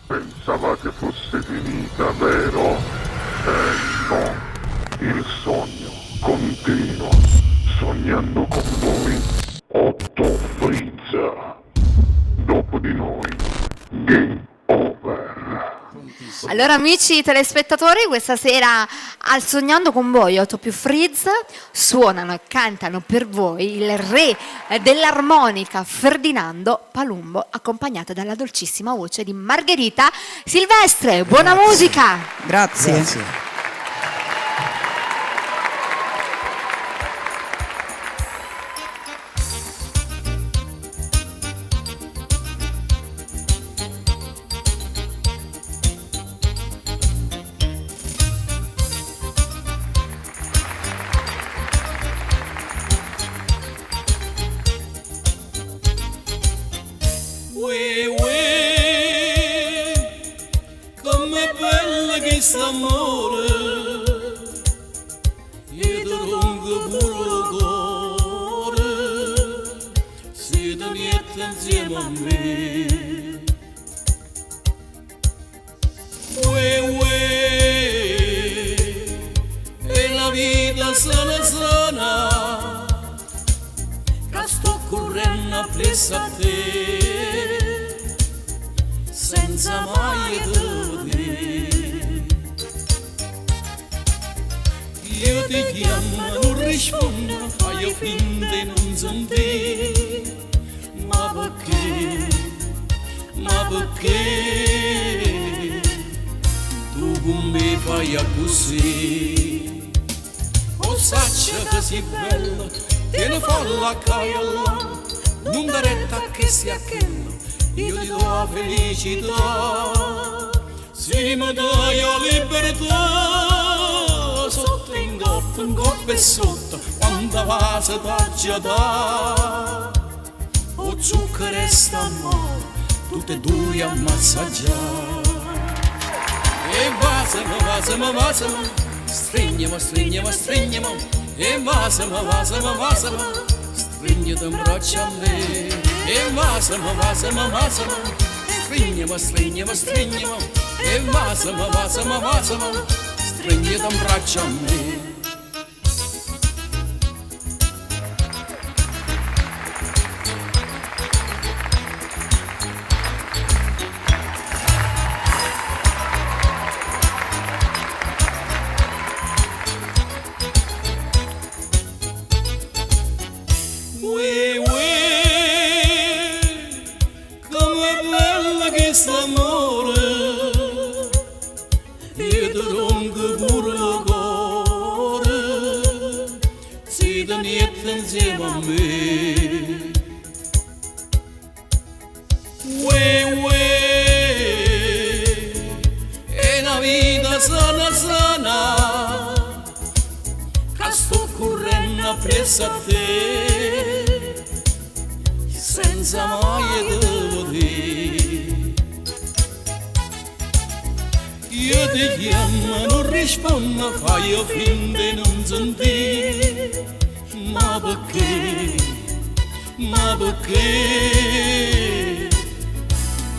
Pensavate fosse finita, vero? No. Il sogno continua. Sognando con voi, Otto Frizza. Dopo di noi, game over. Allora amici telespettatori, questa sera al Sognando con voi 8 più Frizz suonano e cantano per voi il re dell'armonica Ferdinando Palumbo, accompagnata dalla dolcissima voce di Margherita Silvestre. Buona musica! Grazie. Com'è bella questo amore, io ti rompo pure cuore, se ti metti insieme a me. E la vita sana, che sto correndo appresso a te, senza mai vedere. Io ti chiamo, non rispondo, fai finta di non sentire. Ma perché? Ma perché? Tu con me fai così? O saccia che sei bella, te ne folla caiola, non da retta che sia quello. Io ti do la felicità, se mi dai la libertà, sotto in coppa e sotto, quando va se t'aggia da, o zucchero e st'amore, tutte e due a massaggiare. E vasama, stringiamo, e vasama, stringiti in braccia a me. E vasama, stringiamo, e vasama, stringiti in braccia a me. Questo amore, io ti rompo pure cuore, se ti metti insieme a me. È una vita sana, che sto correndo appresso a te, senza mai vedere. Io ti chiamo, non rispondo, fai finta di non sentire. Ma perché? Ma perché?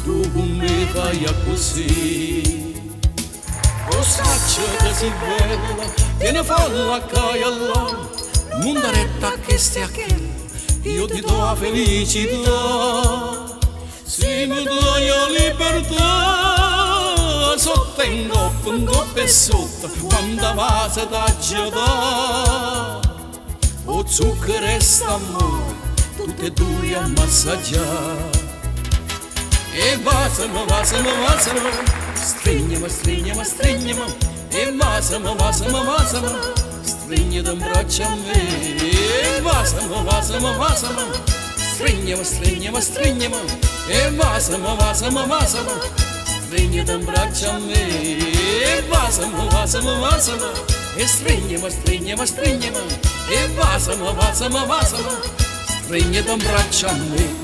Tu con me fai così? O saccia che sei bella, te ne folla caiola, non da retta che stia quello. Io ti do la felicità, se mi dai la libertà, sotto in coppa e sotto, quando va se t'aggia da, o zucchero e st'amore, tutte e due a massaggiare. E vasama, stringiamo, e vasama, stringiti in braccia a me. E vasama, stringiamo, e vasama, stringiti in braccia a me. E vasama, e stringiamo, e vasama, stringiti in braccia a me.